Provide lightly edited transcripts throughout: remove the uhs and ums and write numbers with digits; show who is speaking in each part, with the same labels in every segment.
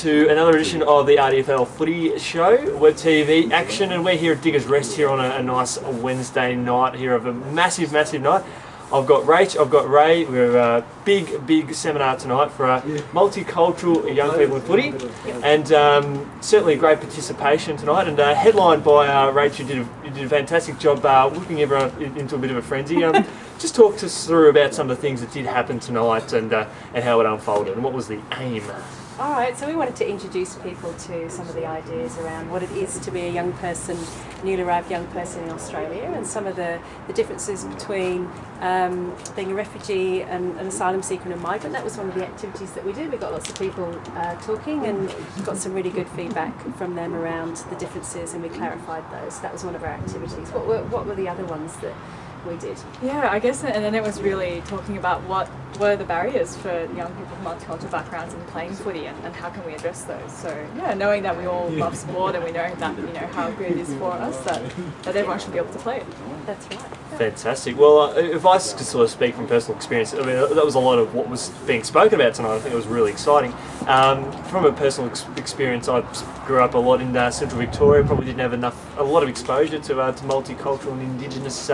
Speaker 1: to another edition of the RDFL Footy Show, Web TV action, and we're here at Diggers Rest here on a nice Wednesday night here of a massive night. I've got Rach, I've got Ray. We have a big seminar tonight for multicultural young people in footy, and certainly a great participation tonight, and headlined by Rach. You did a fantastic job whipping everyone into a bit of a frenzy. Just talk us through about some of the things that did happen tonight and how it unfolded, and what was the aim.
Speaker 2: All right, so we wanted to introduce people to some of the ideas around what it is to be a young person, newly arrived young person in Australia, and some of the differences between being a refugee and an asylum seeker and a migrant. That was one of the activities that we did. We got lots of people talking and got some really good feedback from them around the differences, and we clarified those. That was one of our activities. What were the other ones that we did?
Speaker 3: Yeah, I guess, and then it was really talking about what are the barriers for young people from multicultural backgrounds in playing footy, and how can we address those. So yeah, knowing that we all love sport and we know that how good it is for us, that everyone should be able to play it.
Speaker 2: That's right.
Speaker 1: Fantastic. Well, if I could sort of speak from personal experience, I mean, that was a lot of what was being spoken about tonight. I think it was really exciting. From a personal experience, I grew up a lot in central Victoria, probably didn't have a lot of exposure to multicultural and Indigenous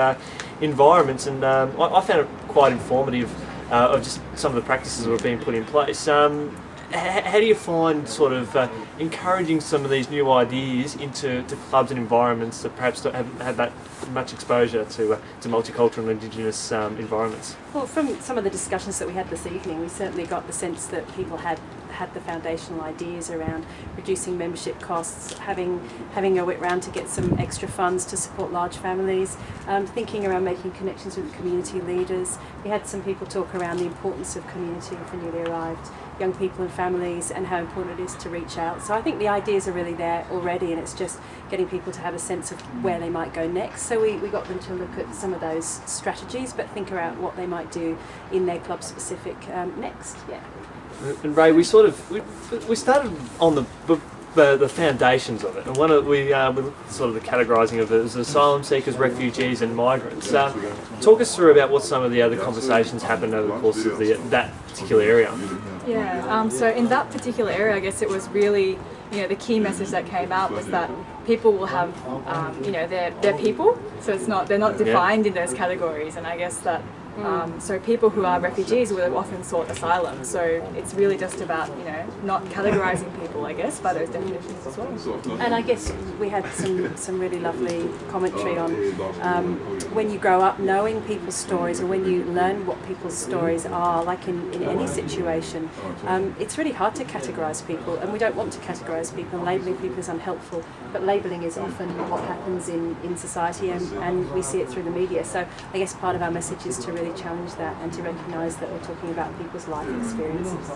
Speaker 1: environments, and I found it quite informative of just some of the practices that were being put in place. How do you find sort of encouraging some of these new ideas into clubs and environments that perhaps don't have that much exposure to multicultural and Indigenous environments?
Speaker 2: Well, from some of the discussions that we had this evening, we certainly got the sense that people had the foundational ideas around reducing membership costs, having a wit round to get some extra funds to support large families, thinking around making connections with community leaders. We had some people talk around the importance of community for newly arrived young people and families, and how important it is to reach out. So I think the ideas are really there already, and it's just getting people to have a sense of where they might go next. So we got them to look at some of those strategies, but think around what they might do in their club specific next. Yeah.
Speaker 1: And Ray, we started on the foundations of it, and we sort of the categorising of it as asylum seekers, refugees, and migrants. Talk us through about what some of the other conversations happened over the course of that particular area.
Speaker 3: Yeah. So in that particular area, I guess it was really, the key message that came out was that people will have, they're people, so they're not defined in those categories, and I guess that. So people who are refugees will have often sought asylum. So it's really just about not categorising people, I guess, by those definitions as well.
Speaker 2: And I guess we had some really lovely commentary on when you grow up knowing people's stories, or when you learn what people's stories are, like in any situation, it's really hard to categorise people, and we don't want to categorise people. Labelling people is unhelpful, but labelling is often what happens in society, and we see it through the media. So I guess part of our message is to really challenge that and to recognise that we're talking about people's life experiences.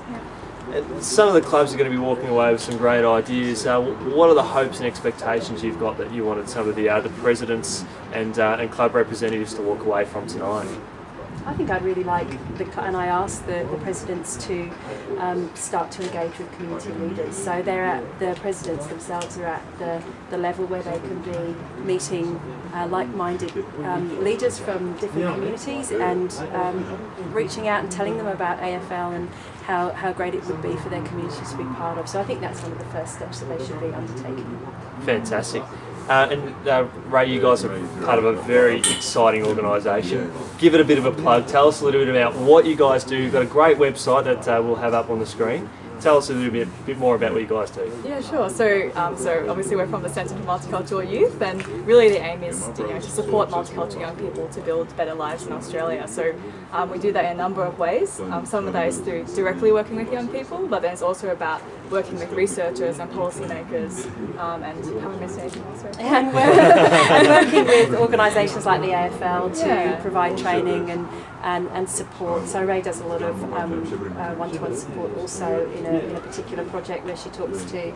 Speaker 1: Some of the clubs are going to be walking away with some great ideas. What are the hopes and expectations you've got that you wanted some of the presidents and club representatives to walk away from tonight?
Speaker 2: I think I'd really like, and I asked the presidents to start to engage with community leaders. So the presidents themselves are at the level where they can be meeting like-minded leaders from different communities, and reaching out and telling them about AFL and how great it would be for their communities to be part of. So I think that's one of the first steps that they should be undertaking.
Speaker 1: Fantastic. And Ray, you guys are part of a very exciting organisation. Give it a bit of a plug. Tell us a little bit about what you guys do. You've got a great website that we'll have up on the screen. Tell us a little bit more about what you guys do.
Speaker 3: Yeah, sure. So obviously we're from the Centre for Multicultural Youth, and really the aim is to support multicultural young people to build better lives in Australia. So we do that in a number of ways. Some of that is through directly working with young people, but then it's also about working with researchers and policymakers, and have I missed anything else?
Speaker 2: And working with organisations like the AFL to provide training and support. So Ray does a lot of one-to-one support also in a particular project where she talks to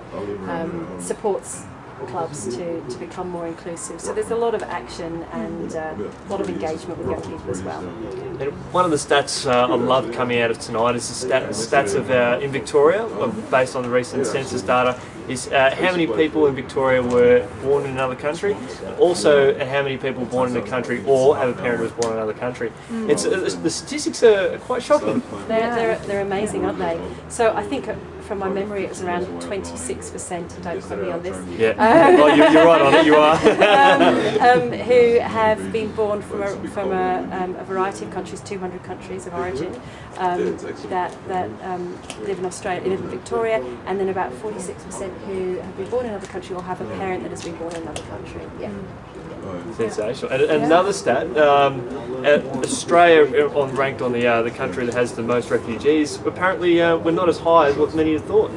Speaker 2: supports clubs to become more inclusive. So there's a lot of action and a lot of engagement with young people as well.
Speaker 1: And one of the stats I loved coming out of tonight is the stats of in Victoria, based on the recent census data. is how many people in Victoria were born in another country, and also how many people born in a country or have a parent who was born in another country. It's the statistics are quite shocking.
Speaker 2: They're amazing, aren't they? So I think from my memory it was around 26%, don't quote me on this.
Speaker 1: Yeah, well, you're right on it, you are.
Speaker 2: Who have been born from a variety of countries, 200 countries of origin, that live in Australia, live in Victoria, and then about 46% who have been born in another country or have a parent that has been born in another country. Yeah.
Speaker 1: Sensational. And another stat, Australia ranked on the country that has the most refugees, apparently we're not as high as what many had thought.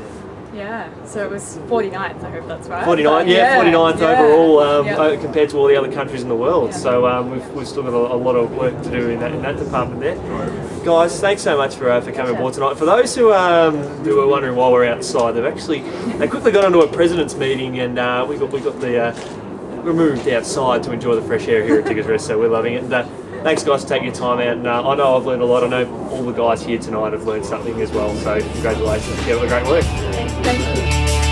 Speaker 3: Yeah, so it was 49th, I hope that's right.
Speaker 1: 49th,
Speaker 3: yeah,
Speaker 1: 49th
Speaker 3: yeah.
Speaker 1: overall compared to all the other countries in the world.
Speaker 3: Yeah.
Speaker 1: So we've still got a lot of work to do in that department there. Guys, thanks so much for coming aboard tonight. For those who were wondering why we're outside, they quickly got onto a president's meeting, and we're moved outside to enjoy the fresh air here at Diggers Rest, so we're loving it. And, thanks guys for taking your time out, and I know I've learned a lot. I know all the guys here tonight have learned something as well, so congratulations, keep up the great work.
Speaker 2: Thank you.